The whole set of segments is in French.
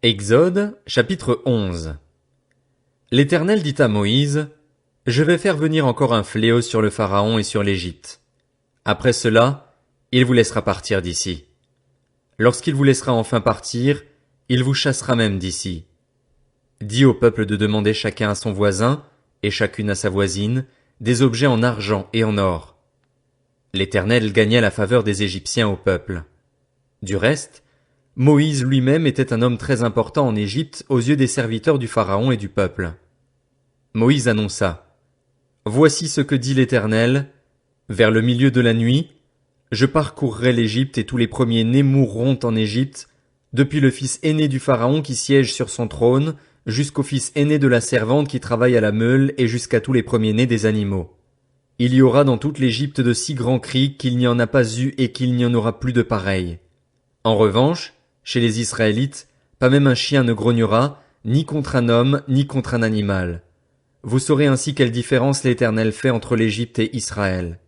Exode, chapitre 11. L'Éternel dit à Moïse, « Je vais faire venir encore un fléau sur le Pharaon et sur l'Égypte. Après cela, il vous laissera partir d'ici. Lorsqu'il vous laissera enfin partir, il vous chassera même d'ici. Dis au peuple de demander chacun à son voisin, et chacune à sa voisine, des objets en argent et en or. » L'Éternel gagna la faveur des Égyptiens au peuple. Du reste, Moïse lui-même était un homme très important en Égypte aux yeux des serviteurs du Pharaon et du peuple. Moïse annonça, « Voici ce que dit l'Éternel, vers le milieu de la nuit, je parcourrai l'Égypte et tous les premiers-nés mourront en Égypte, depuis le fils aîné du Pharaon qui siège sur son trône, jusqu'au fils aîné de la servante qui travaille à la meule et jusqu'à tous les premiers-nés des animaux. Il y aura dans toute l'Égypte de si grands cris qu'il n'y en a pas eu et qu'il n'y en aura plus de pareils. En revanche, chez les Israélites, pas même un chien ne grognera, ni contre un homme, ni contre un animal. Vous saurez ainsi quelle différence l'Éternel fait entre l'Égypte et Israël.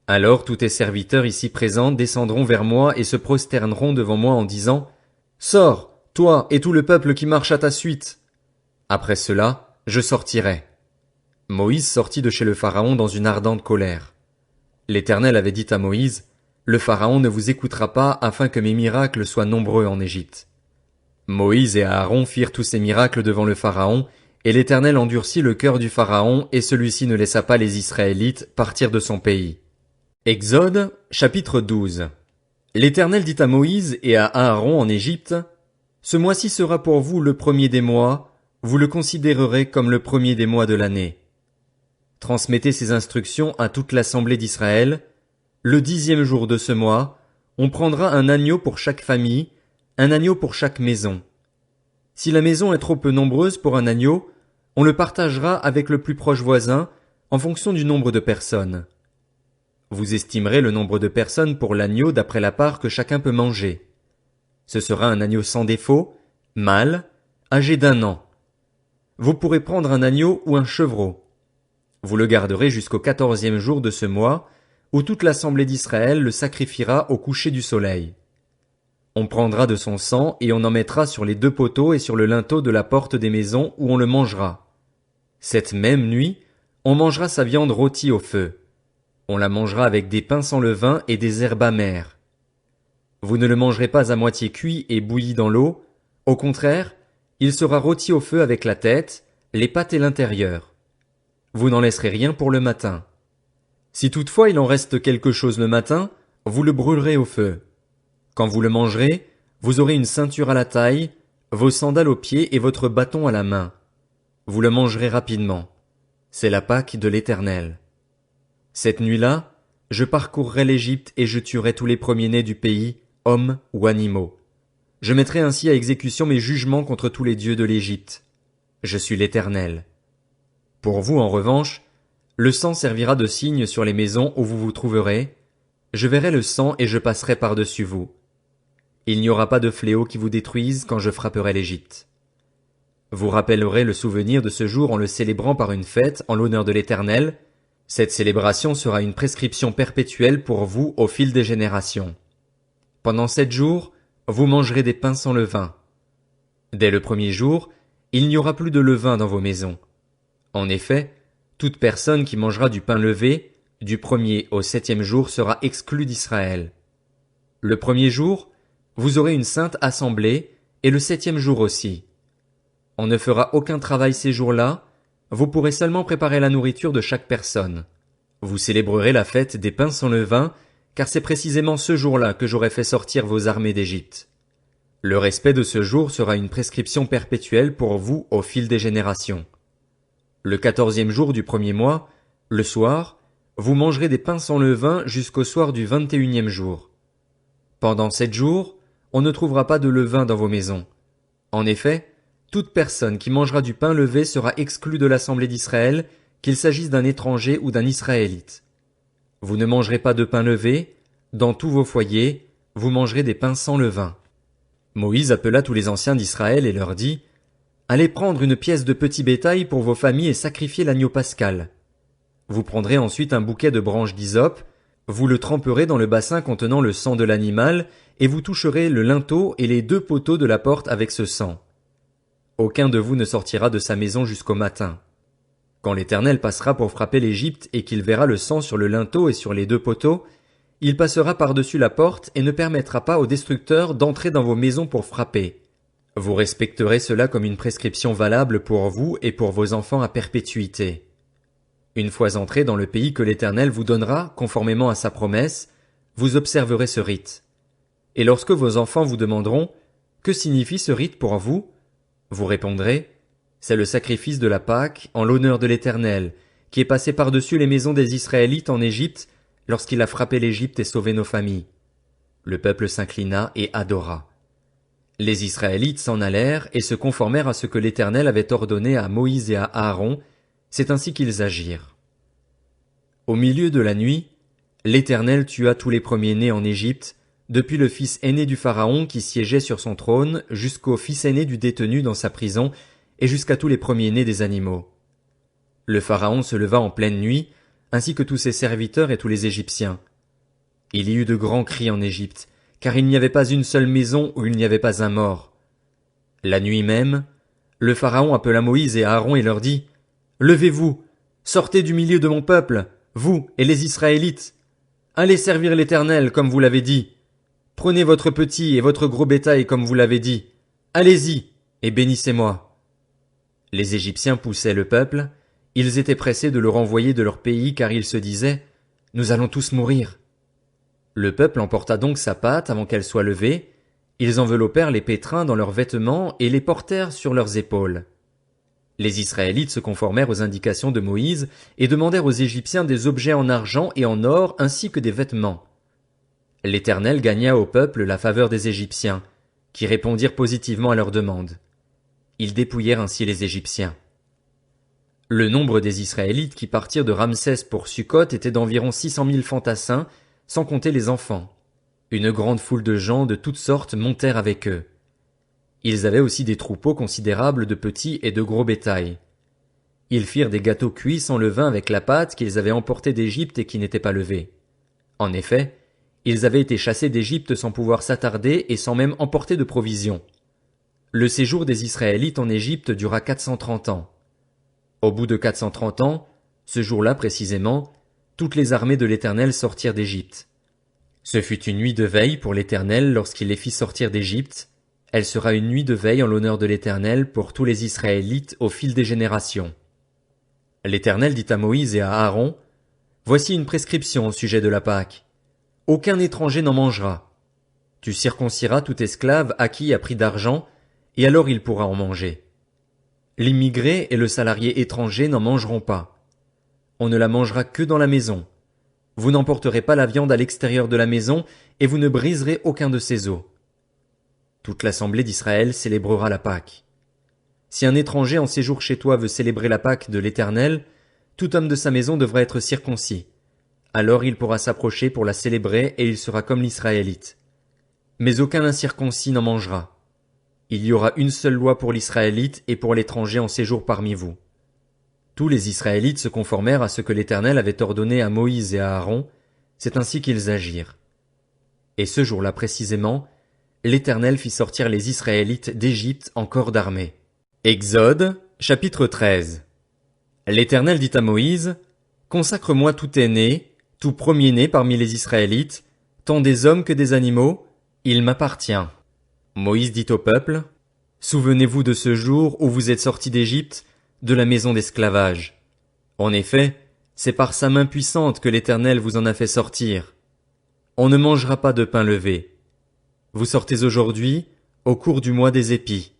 Alors tous tes serviteurs ici présents descendront vers moi et se prosterneront devant moi en disant, « Sors, toi et tout le peuple qui marche à ta suite. » Après cela, je sortirai. Moïse sortit de chez le Pharaon dans une ardente colère. L'Éternel avait dit à Moïse, « Le Pharaon ne vous écoutera pas afin que mes miracles soient nombreux en Égypte. » Moïse et Aaron firent tous ces miracles devant le Pharaon, et l'Éternel endurcit le cœur du Pharaon, et celui-ci ne laissa pas les Israélites partir de son pays. Exode, chapitre 12. L'Éternel dit à Moïse et à Aaron en Égypte, « Ce mois-ci sera pour vous le premier des mois, vous le considérerez comme le premier des mois de l'année. Transmettez ces instructions à toute l'assemblée d'Israël. Le 10e jour de ce mois, on prendra un agneau pour chaque famille, un agneau pour chaque maison. Si la maison est trop peu nombreuse pour un agneau, on le partagera avec le plus proche voisin, en fonction du nombre de personnes. Vous estimerez le nombre de personnes pour l'agneau d'après la part que chacun peut manger. Ce sera un agneau sans défaut, mâle, âgé d'1 an. Vous pourrez prendre un agneau ou un chevreau. Vous le garderez jusqu'au 14e jour de ce mois, où toute l'assemblée d'Israël le sacrifiera au coucher du soleil. On prendra de son sang et on en mettra sur les 2 poteaux et sur le linteau de la porte des maisons où on le mangera. Cette même nuit, on mangera sa viande rôtie au feu. On la mangera avec des pains sans levain et des herbes amères. Vous ne le mangerez pas à moitié cuit et bouilli dans l'eau, au contraire, il sera rôti au feu avec la tête, les pattes et l'intérieur. Vous n'en laisserez rien pour le matin. Si toutefois il en reste quelque chose le matin, vous le brûlerez au feu. Quand vous le mangerez, vous aurez une ceinture à la taille, vos sandales aux pieds et votre bâton à la main. Vous le mangerez rapidement. C'est la Pâque de l'Éternel. Cette nuit-là, je parcourrai l'Égypte et je tuerai tous les premiers-nés du pays, hommes ou animaux. Je mettrai ainsi à exécution mes jugements contre tous les dieux de l'Égypte. Je suis l'Éternel. Pour vous, en revanche, le sang servira de signe sur les maisons où vous vous trouverez. Je verrai le sang et je passerai par-dessus vous. Il n'y aura pas de fléau qui vous détruise quand je frapperai l'Égypte. Vous rappellerez le souvenir de ce jour en le célébrant par une fête en l'honneur de l'Éternel. Cette célébration sera une prescription perpétuelle pour vous au fil des générations. Pendant 7 jours, vous mangerez des pains sans levain. Dès le premier jour, il n'y aura plus de levain dans vos maisons. En effet, toute personne qui mangera du pain levé, du 1er au 7e jour sera exclue d'Israël. Le 1er jour, vous aurez une sainte assemblée, et le 7e jour aussi. On ne fera aucun travail ces jours-là, vous pourrez seulement préparer la nourriture de chaque personne. Vous célébrerez la fête des pains sans levain, car c'est précisément ce jour-là que j'aurai fait sortir vos armées d'Égypte. Le respect de ce jour sera une prescription perpétuelle pour vous au fil des générations. Le 14e jour du 1er mois, le soir, vous mangerez des pains sans levain jusqu'au soir du 21e jour. Pendant 7 jours, on ne trouvera pas de levain dans vos maisons. En effet, toute personne qui mangera du pain levé sera exclue de l'assemblée d'Israël, qu'il s'agisse d'un étranger ou d'un Israélite. Vous ne mangerez pas de pain levé, dans tous vos foyers, vous mangerez des pains sans levain. Moïse appela tous les anciens d'Israël et leur dit, « Allez prendre une pièce de petit bétail pour vos familles et sacrifier l'agneau pascal. Vous prendrez ensuite un bouquet de branches d'hysope, vous le tremperez dans le bassin contenant le sang de l'animal, et vous toucherez le linteau et les 2 poteaux de la porte avec ce sang. Aucun de vous ne sortira de sa maison jusqu'au matin. Quand l'Éternel passera pour frapper l'Égypte et qu'il verra le sang sur le linteau et sur les 2 poteaux, il passera par-dessus la porte et ne permettra pas aux destructeurs d'entrer dans vos maisons pour frapper. Vous respecterez cela comme une prescription valable pour vous et pour vos enfants à perpétuité. Une fois entrés dans le pays que l'Éternel vous donnera, conformément à sa promesse, vous observerez ce rite. Et lorsque vos enfants vous demanderont « Que signifie ce rite pour vous ?» vous répondrez « C'est le sacrifice de la Pâque en l'honneur de l'Éternel, qui est passé par-dessus les maisons des Israélites en Égypte, lorsqu'il a frappé l'Égypte et sauvé nos familles. » Le peuple s'inclina et adora. Les Israélites s'en allèrent et se conformèrent à ce que l'Éternel avait ordonné à Moïse et à Aaron, c'est ainsi qu'ils agirent. Au milieu de la nuit, l'Éternel tua tous les premiers-nés en Égypte, depuis le fils aîné du Pharaon qui siégeait sur son trône, jusqu'au fils aîné du détenu dans sa prison, et jusqu'à tous les premiers-nés des animaux. Le Pharaon se leva en pleine nuit, ainsi que tous ses serviteurs et tous les Égyptiens. Il y eut de grands cris en Égypte, car il n'y avait pas une seule maison où il n'y avait pas un mort. La nuit même, le Pharaon appela Moïse et Aaron et leur dit « Levez-vous, sortez du milieu de mon peuple, vous et les Israélites. Allez servir l'Éternel comme vous l'avez dit. Prenez votre petit et votre gros bétail comme vous l'avez dit. Allez-y et bénissez-moi. » Les Égyptiens poussaient le peuple, ils étaient pressés de le renvoyer de leur pays car ils se disaient « Nous allons tous mourir. » Le peuple emporta donc sa pâte avant qu'elle soit levée, ils enveloppèrent les pétrins dans leurs vêtements et les portèrent sur leurs épaules. Les Israélites se conformèrent aux indications de Moïse et demandèrent aux Égyptiens des objets en argent et en or ainsi que des vêtements. L'Éternel gagna au peuple la faveur des Égyptiens, qui répondirent positivement à leurs demandes. Ils dépouillèrent ainsi les Égyptiens. Le nombre des Israélites qui partirent de Ramsès pour Sukkot était d'environ 600 000 fantassins, sans compter les enfants. Une grande foule de gens de toutes sortes montèrent avec eux. Ils avaient aussi des troupeaux considérables de petits et de gros bétail. Ils firent des gâteaux cuits sans levain avec la pâte qu'ils avaient emportée d'Égypte et qui n'était pas levée. En effet, ils avaient été chassés d'Égypte sans pouvoir s'attarder et sans même emporter de provisions. Le séjour des Israélites en Égypte dura 430 ans. Au bout de 430 ans, ce jour-là précisément, toutes les armées de l'Éternel sortirent d'Égypte. Ce fut une nuit de veille pour l'Éternel lorsqu'il les fit sortir d'Égypte. Elle sera une nuit de veille en l'honneur de l'Éternel pour tous les Israélites au fil des générations. L'Éternel dit à Moïse et à Aaron, « Voici une prescription au sujet de la Pâque. Aucun étranger n'en mangera. Tu circonciras tout esclave acquis à prix d'argent, et alors il pourra en manger. L'immigré et le salarié étranger n'en mangeront pas. On ne la mangera que dans la maison. Vous n'emporterez pas la viande à l'extérieur de la maison, et vous ne briserez aucun de ses os. » Toute l'assemblée d'Israël célébrera la Pâque. Si un étranger en séjour chez toi veut célébrer la Pâque de l'Éternel, tout homme de sa maison devra être circoncis. Alors il pourra s'approcher pour la célébrer et il sera comme l'Israélite. Mais aucun incirconcis n'en mangera. Il y aura une seule loi pour l'Israélite et pour l'étranger en séjour parmi vous. Tous les Israélites se conformèrent à ce que l'Éternel avait ordonné à Moïse et à Aaron, c'est ainsi qu'ils agirent. Et ce jour-là précisément, l'Éternel fit sortir les Israélites d'Égypte en corps d'armée. Exode, chapitre 13. L'Éternel dit à Moïse, « Consacre-moi tout aîné, tout premier-né parmi les Israélites, tant des hommes que des animaux, il m'appartient. » Moïse dit au peuple, « Souvenez-vous de ce jour où vous êtes sortis d'Égypte, de la maison d'esclavage. En effet, c'est par sa main puissante que l'Éternel vous en a fait sortir. On ne mangera pas de pain levé. Vous sortez aujourd'hui, au cours du mois des épis.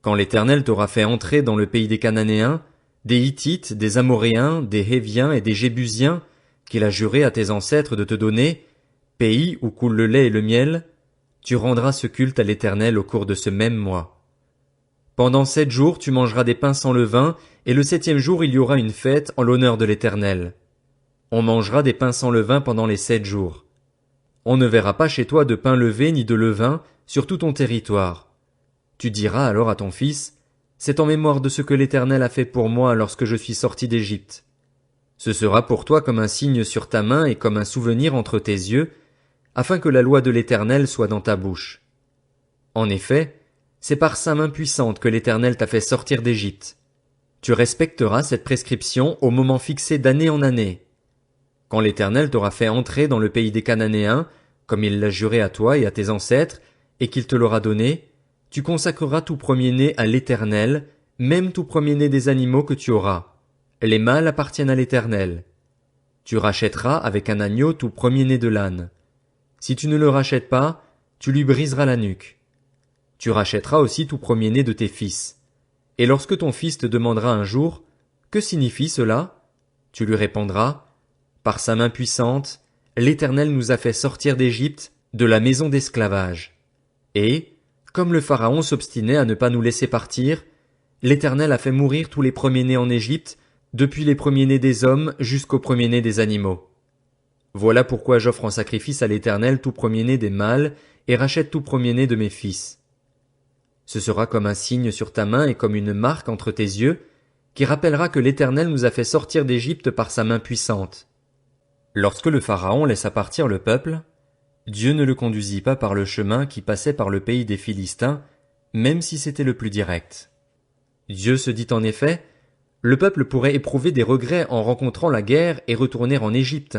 Quand l'Éternel t'aura fait entrer dans le pays des Cananéens, des Hittites, des Amoréens, des Héviens et des Jébusiens, qu'il a juré à tes ancêtres de te donner, pays où coule le lait et le miel, tu rendras ce culte à l'Éternel au cours de ce même mois. Pendant 7 jours tu mangeras des pains sans levain, et le 7e jour il y aura une fête en l'honneur de l'Éternel. On mangera des pains sans levain pendant les 7 jours. On ne verra pas chez toi de pain levé ni de levain sur tout ton territoire. Tu diras alors à ton fils, c'est en mémoire de ce que l'Éternel a fait pour moi lorsque je suis sorti d'Égypte. Ce sera pour toi comme un signe sur ta main et comme un souvenir entre tes yeux, afin que la loi de l'Éternel soit dans ta bouche. En effet, C'est par sa main puissante que l'Éternel t'a fait sortir d'Égypte. Tu respecteras cette prescription au moment fixé d'année en année. Quand l'Éternel t'aura fait entrer dans le pays des Cananéens, comme il l'a juré à toi et à tes ancêtres, et qu'il te l'aura donné, tu consacreras tout premier-né à l'Éternel, même tout premier-né des animaux que tu auras. Les mâles appartiennent à l'Éternel. Tu rachèteras avec un agneau tout premier-né de l'âne. Si tu ne le rachètes pas, tu lui briseras la nuque. Tu rachèteras aussi tout premier-né de tes fils. Et lorsque ton fils te demandera un jour, que signifie cela? Tu lui répondras, par sa main puissante, l'Éternel nous a fait sortir d'Égypte, de la maison d'esclavage. Et, comme le Pharaon s'obstinait à ne pas nous laisser partir, l'Éternel a fait mourir tous les premiers-nés en Égypte, depuis les premiers-nés des hommes jusqu'aux premiers-nés des animaux. Voilà pourquoi j'offre en sacrifice à l'Éternel tout premier-né des mâles, et rachète tout premier-né de mes fils. Ce sera comme un signe sur ta main et comme une marque entre tes yeux, qui rappellera que l'Éternel nous a fait sortir d'Égypte par sa main puissante. Lorsque le Pharaon laissa partir le peuple, Dieu ne le conduisit pas par le chemin qui passait par le pays des Philistins, même si c'était le plus direct. Dieu se dit en effet, le peuple pourrait éprouver des regrets en rencontrant la guerre et retourner en Égypte.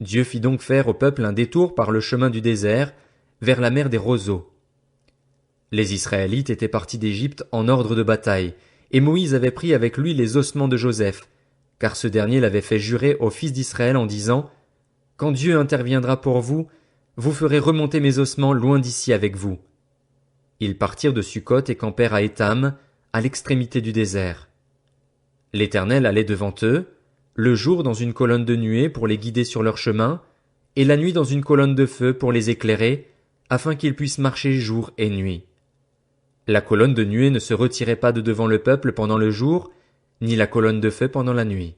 Dieu fit donc faire au peuple un détour par le chemin du désert, vers la mer des roseaux. Les Israélites étaient partis d'Égypte en ordre de bataille, et Moïse avait pris avec lui les ossements de Joseph, car ce dernier l'avait fait jurer aux fils d'Israël en disant, « Quand Dieu interviendra pour vous, vous ferez remonter mes ossements loin d'ici avec vous. » Ils partirent de Sukkot et campèrent à Étam, à l'extrémité du désert. L'Éternel allait devant eux, le jour dans une colonne de nuée pour les guider sur leur chemin, et la nuit dans une colonne de feu pour les éclairer, afin qu'ils puissent marcher jour et nuit. La colonne de nuée ne se retirait pas de devant le peuple pendant le jour, ni la colonne de feu pendant la nuit.